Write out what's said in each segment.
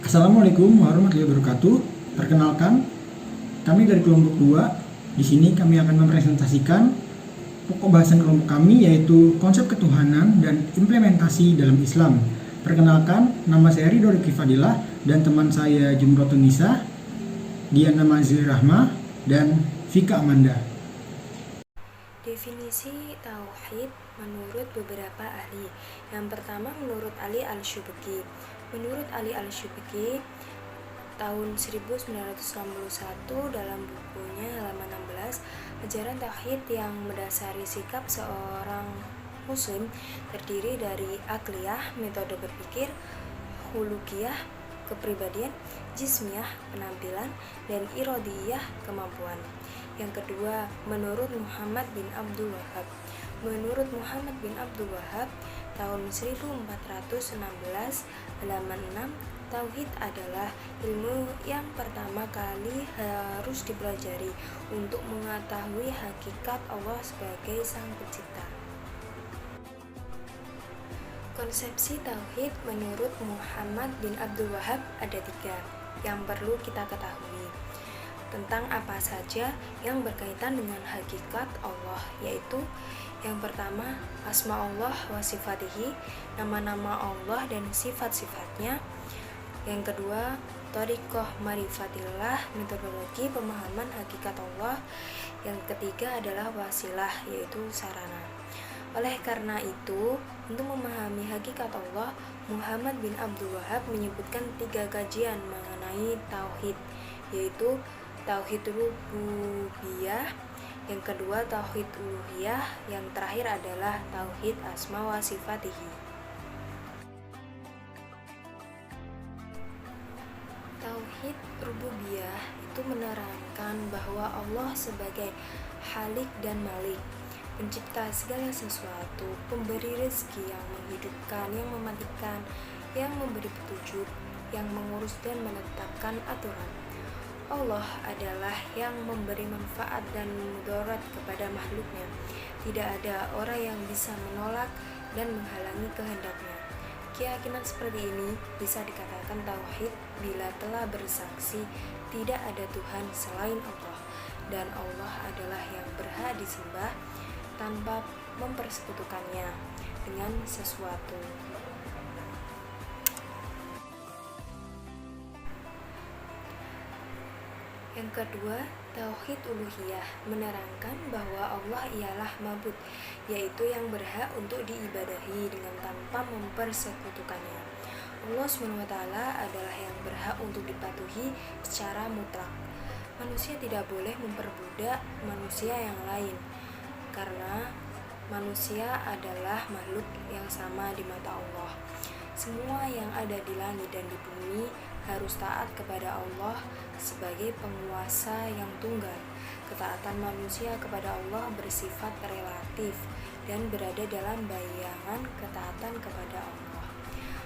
Assalamualaikum warahmatullahi wabarakatuh. Perkenalkan, kami dari kelompok 2. Di sini kami akan mempresentasikan pokok bahasan kelompok kami, yaitu konsep ketuhanan dan implementasi dalam Islam. Perkenalkan, nama saya Ridho Rifki Fadilah dan teman saya Jumrotun Nisa, Diana Mazli Rahma, dan Vika Amanda. Definisi tauhid menurut beberapa ahli. Yang pertama menurut Ali Al-Syubki. Menurut Ali Al-Syubki, tahun 1961 dalam bukunya halaman 16, ajaran tauhid yang mendasari sikap seorang muslim terdiri dari akliyah, metode berpikir, hulukiyah, kepribadian, jismiyah, penampilan, dan irodiyah, kemampuan. Yang kedua, menurut Muhammad bin Abdul Wahab. Menurut Muhammad bin Abdul Wahab, tahun 1416, halaman 6, tauhid adalah ilmu yang pertama kali harus dipelajari untuk mengetahui hakikat Allah sebagai Sang Pencipta. Konsepsi tauhid menurut Muhammad bin Abdul Wahab ada 3 yang perlu kita ketahui tentang apa saja yang berkaitan dengan hakikat Allah, yaitu yang pertama, asma Allah wa sifatihi, nama-nama Allah dan sifat-sifatnya. Yang kedua, thariqah marifatillah, metodologi pemahaman hakikat Allah. Yang ketiga adalah wasilah, yaitu sarana. Oleh karena itu, untuk memahami hakikat Allah, Muhammad bin Abdul Wahab menyebutkan 3 kajian mengenai tauhid, yaitu tauhid rububiyah, yang kedua tauhid uluhiyah, yang terakhir adalah tauhid asma wa sifatihi. Tauhid rububiyah itu menerangkan bahwa Allah sebagai Khalik dan Malik, pencipta segala sesuatu, pemberi rezeki, yang menghidupkan, yang mematikan, yang memberi petunjuk, yang mengurus dan menetapkan aturan. Allah adalah yang memberi manfaat dan mudarat kepada makhluknya. Tidak ada orang yang bisa menolak dan menghalangi kehendaknya. Keyakinan seperti ini bisa dikatakan tauhid bila telah bersaksi tidak ada Tuhan selain Allah, dan Allah adalah yang berhak disembah tanpa mempersekutukannya dengan sesuatu. Yang kedua, tauhid uluhiyah menerangkan bahwa Allah ialah ma'bud, yaitu yang berhak untuk diibadahi dengan tanpa mempersekutukannya. Allah SWT adalah yang berhak untuk dipatuhi secara mutlak. Manusia tidak boleh memperbudak manusia yang lain, karena manusia adalah makhluk yang sama di mata Allah. Semua yang ada di langit dan di bumi harus taat kepada Allah sebagai penguasa yang tunggal. Ketaatan manusia kepada Allah bersifat relatif dan berada dalam bayangan ketaatan kepada Allah.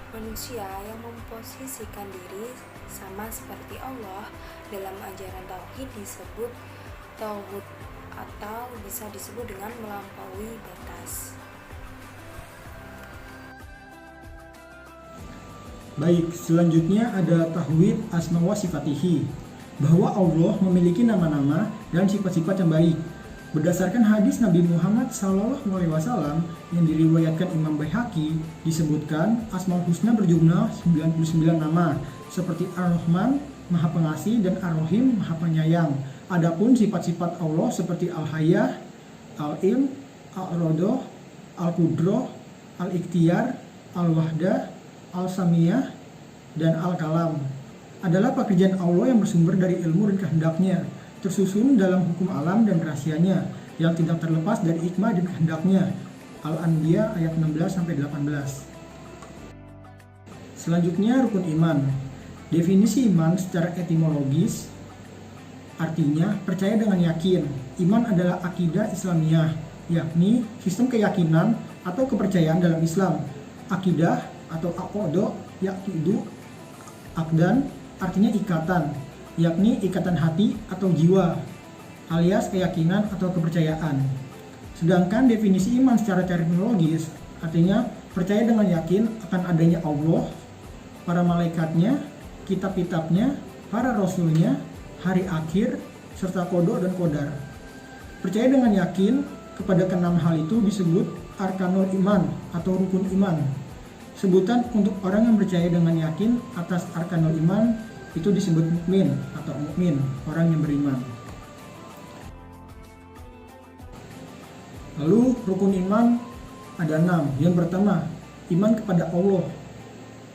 Manusia yang memposisikan diri sama seperti Allah dalam ajaran tauhid disebut tauhid, atau bisa disebut dengan melampaui batas. Baik, selanjutnya ada tauhid asma wa sifatihi, bahwa Allah memiliki nama-nama dan sifat-sifat yang baik. Berdasarkan hadis Nabi Muhammad SAW yang diriwayatkan Imam Baihaqi, disebutkan Asmaul Husna berjumlah 99 nama, seperti Ar-Rahman, Maha Pengasih, dan Ar-Rahim, Maha Penyayang. Adapun sifat-sifat Allah seperti Al-Hayyah, Al-Ilm, Al-Rodoh, Al-Qudroh, Al-Ikhtiyar, Al-Wahdah, Al-Samiyah, dan Al-Kalam adalah pekerjaan Allah yang bersumber dari ilmu dan kehendaknya, tersusun dalam hukum alam dan rahasianya yang tidak terlepas dari hikmah dan kehendaknya. Al-Anbiya ayat 16-18. Selanjutnya rukun iman. Definisi iman secara etimologis artinya percaya dengan yakin. Iman adalah akidah Islamiyah, yakni sistem keyakinan atau kepercayaan dalam Islam. Akidah atau aqodo, yakidu, akdan, artinya ikatan, yakni ikatan hati atau jiwa, alias keyakinan atau kepercayaan. Sedangkan definisi iman secara terminologis artinya percaya dengan yakin akan adanya Allah, para malaikatnya, kitab-kitabnya, para rasulnya, hari akhir, serta kodok dan kodar. Percaya dengan yakin kepada keenam hal itu disebut arkanul iman atau rukun iman. Sebutan untuk orang yang percaya dengan yakin atas arkanul iman itu disebut mukmin atau mukmin, orang yang beriman. Lalu rukun iman ada 6. Yang pertama, iman kepada Allah.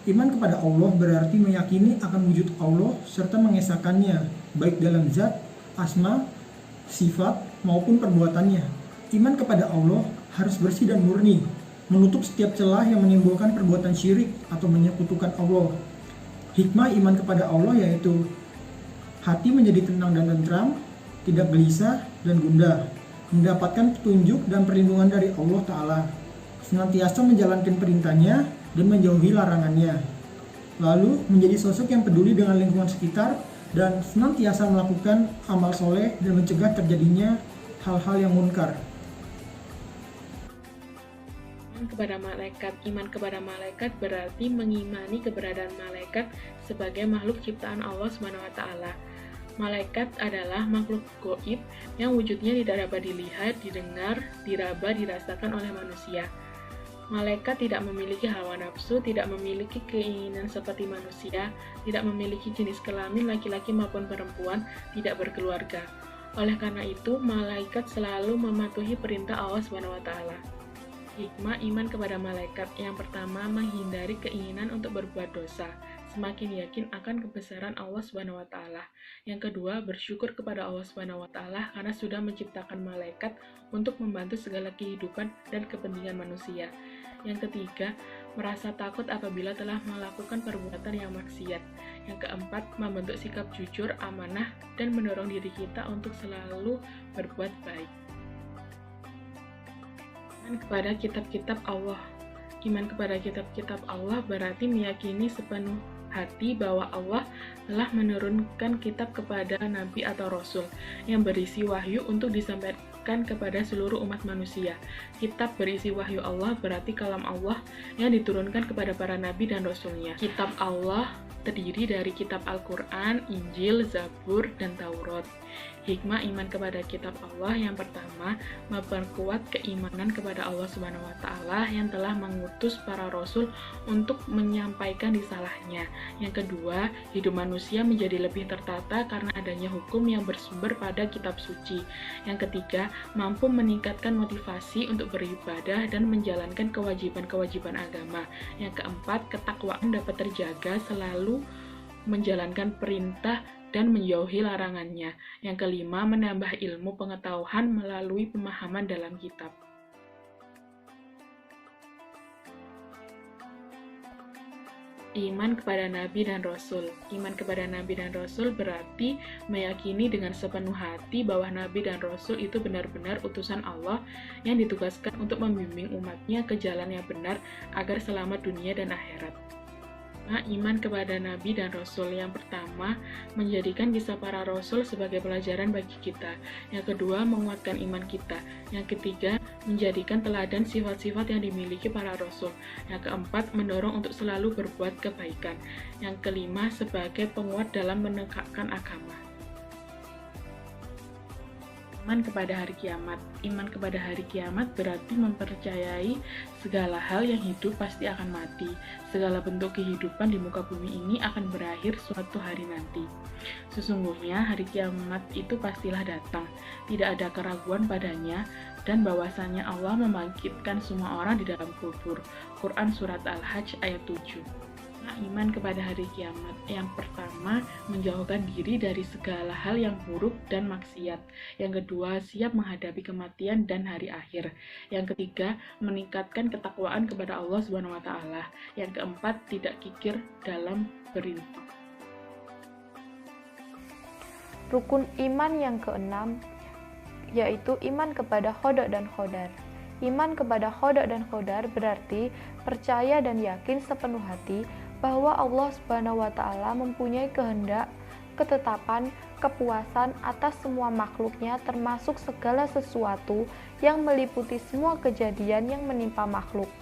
Iman kepada Allah berarti meyakini akan wujud Allah serta mengesahkannya, baik dalam zat, asma, sifat, maupun perbuatannya. Iman kepada Allah harus bersih dan murni, menutup setiap celah yang menimbulkan perbuatan syirik atau menyekutukan Allah. Hikmah iman kepada Allah yaitu hati menjadi tenang dan tentram, tidak gelisah dan gundah, mendapatkan petunjuk dan perlindungan dari Allah Ta'ala, senantiasa menjalankan perintahnya dan menjauhi larangannya, lalu menjadi sosok yang peduli dengan lingkungan sekitar dan senantiasa melakukan amal soleh dan mencegah terjadinya hal-hal yang munkar. Iman kepada malaikat berarti mengimani keberadaan malaikat sebagai makhluk ciptaan Allah SWT. Malaikat adalah makhluk gaib yang wujudnya tidak dapat dilihat, didengar, diraba, dirasakan oleh manusia. Malaikat tidak memiliki hawa nafsu, tidak memiliki keinginan seperti manusia, tidak memiliki jenis kelamin laki-laki maupun perempuan, tidak berkeluarga. Oleh karena itu, malaikat selalu mematuhi perintah Allah SWT. Hikmah iman kepada malaikat. Yang pertama, menghindari keinginan untuk berbuat dosa, semakin yakin akan kebesaran Allah SWT. Yang kedua, bersyukur kepada Allah SWT karena sudah menciptakan malaikat untuk membantu segala kehidupan dan kepentingan manusia. Yang ketiga, merasa takut apabila telah melakukan perbuatan yang maksiat. Yang keempat, membentuk sikap jujur, amanah, dan mendorong diri kita untuk selalu berbuat baik. Iman kepada kitab-kitab Allah. Iman kepada kitab-kitab Allah berarti meyakini sepenuh hati bahwa Allah telah menurunkan kitab kepada nabi atau rasul yang berisi wahyu untuk disampaikan kepada seluruh umat manusia. Kitab berisi wahyu Allah berarti kalam Allah yang diturunkan kepada para nabi dan rasulnya. Kitab Allah terdiri dari kitab Al-Quran, Injil, Zabur, dan Taurat. Hikmah iman kepada kitab Allah yang pertama, memperkuat keimanan kepada Allah SWT yang telah mengutus para rasul untuk menyampaikan risalahnya. Yang kedua, hidup manusia menjadi lebih tertata karena adanya hukum yang bersumber pada kitab suci. Yang ketiga, mampu meningkatkan motivasi untuk beribadah dan menjalankan kewajiban-kewajiban agama. Yang keempat, ketakwaan dapat terjaga selalu menjalankan perintah dan menjauhi larangannya. Yang kelima, menambah ilmu pengetahuan melalui pemahaman dalam kitab. Iman kepada Nabi dan Rasul. Iman kepada Nabi dan Rasul berarti meyakini dengan sepenuh hati bahwa Nabi dan Rasul itu benar-benar utusan Allah yang ditugaskan untuk membimbing umatnya ke jalan yang benar agar selamat dunia dan akhirat. Nah, iman kepada Nabi dan Rasul. Yang pertama, menjadikan kisah para Rasul sebagai pelajaran bagi kita. Yang kedua, menguatkan iman kita. Yang ketiga, menjadikan teladan sifat-sifat yang dimiliki para Rasul. Yang keempat, mendorong untuk selalu berbuat kebaikan. Yang kelima, sebagai penguat dalam menegakkan agama. Iman kepada hari kiamat. Iman kepada hari kiamat berarti mempercayai segala hal yang hidup pasti akan mati. Segala bentuk kehidupan di muka bumi ini akan berakhir suatu hari nanti. Sesungguhnya hari kiamat itu pastilah datang. Tidak ada keraguan padanya dan bahwasannya Allah membangkitkan semua orang di dalam kubur. Quran Surat Al-Hajj ayat 7. Iman kepada hari kiamat. Yang pertama, menjauhkan diri dari segala hal yang buruk dan maksiat. Yang kedua, siap menghadapi kematian dan hari akhir. Yang ketiga, meningkatkan ketakwaan kepada Allah SWT. Yang keempat, tidak kikir dalam berinfak. Rukun iman yang keenam yaitu iman kepada qada dan qadar. Iman kepada qada dan qadar berarti percaya dan yakin sepenuh hati bahwa Allah Subhanahu wa Ta'ala mempunyai kehendak, ketetapan, kepuasan atas semua makhluknya, termasuk segala sesuatu yang meliputi semua kejadian yang menimpa makhluk.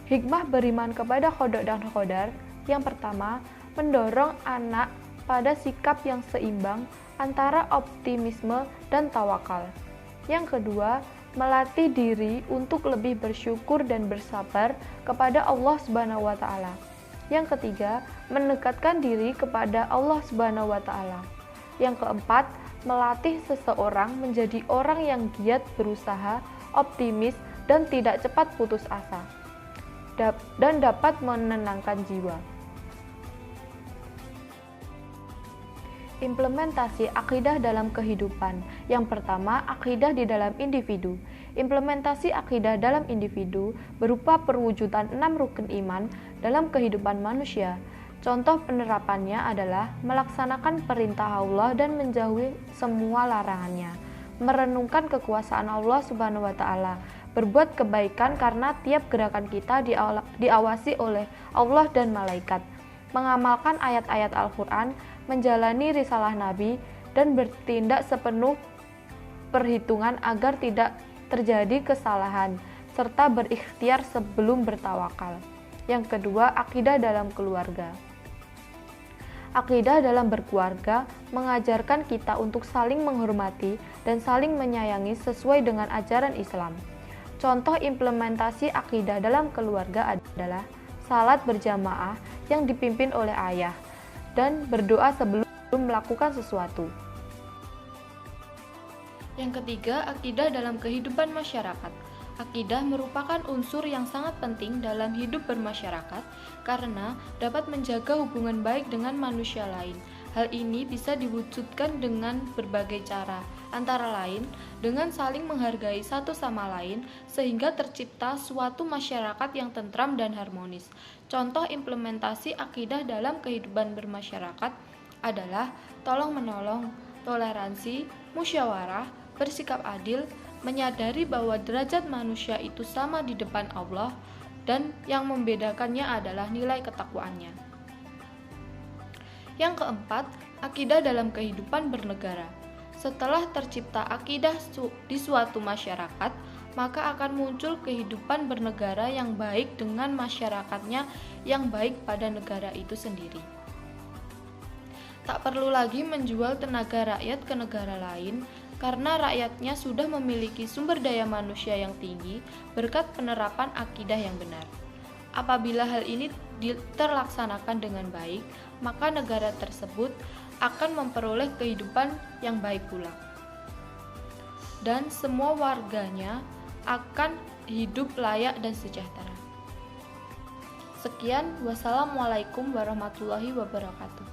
Hikmah beriman kepada qada dan qadar. Yang pertama, mendorong anak pada sikap yang seimbang antara optimisme dan tawakal. Yang kedua, melatih diri untuk lebih bersyukur dan bersabar kepada Allah Subhanahu wa taala. Yang ketiga, mendekatkan diri kepada Allah Subhanahu wa taala. Yang keempat, melatih seseorang menjadi orang yang giat berusaha, optimis, dan tidak cepat putus asa, dan dapat menenangkan jiwa. Implementasi akidah dalam kehidupan. Yang pertama, akidah di dalam individu. Implementasi akidah dalam individu berupa perwujudan 6 rukun iman dalam kehidupan manusia. Contoh penerapannya adalah melaksanakan perintah Allah dan menjauhi semua larangannya, merenungkan kekuasaan Allah Subhanahu wa taala, berbuat kebaikan karena tiap gerakan kita diawasi oleh Allah dan malaikat, mengamalkan ayat-ayat Al-Qur'an, menjalani risalah Nabi, dan bertindak sepenuh perhitungan agar tidak terjadi kesalahan, serta berikhtiar sebelum bertawakal. Yang kedua, akidah dalam keluarga. Akidah dalam berkeluarga mengajarkan kita untuk saling menghormati dan saling menyayangi sesuai dengan ajaran Islam. Contoh implementasi akidah dalam keluarga adalah salat berjamaah yang dipimpin oleh ayah dan berdoa sebelum melakukan sesuatu. Yang ketiga, akidah dalam kehidupan masyarakat. Akidah merupakan unsur yang sangat penting dalam hidup bermasyarakat karena dapat menjaga hubungan baik dengan manusia lain. Hal ini bisa diwujudkan dengan berbagai cara, antara lain dengan saling menghargai satu sama lain sehingga tercipta suatu masyarakat yang tentram dan harmonis. Contoh implementasi akidah dalam kehidupan bermasyarakat adalah tolong-menolong, toleransi, musyawarah, bersikap adil, menyadari bahwa derajat manusia itu sama di depan Allah dan yang membedakannya adalah nilai ketakwaannya. Yang keempat, akidah dalam kehidupan bernegara. Setelah tercipta akidah di suatu masyarakat, maka akan muncul kehidupan bernegara yang baik dengan masyarakatnya yang baik pada negara itu sendiri. Tak perlu lagi menjual tenaga rakyat ke negara lain, karena rakyatnya sudah memiliki sumber daya manusia yang tinggi berkat penerapan akidah yang benar. Apabila hal ini terlaksanakan dengan baik, maka negara tersebut akan memperoleh kehidupan yang baik pula. Dan semua warganya akan hidup layak dan sejahtera. Sekian, wassalamualaikum warahmatullahi wabarakatuh.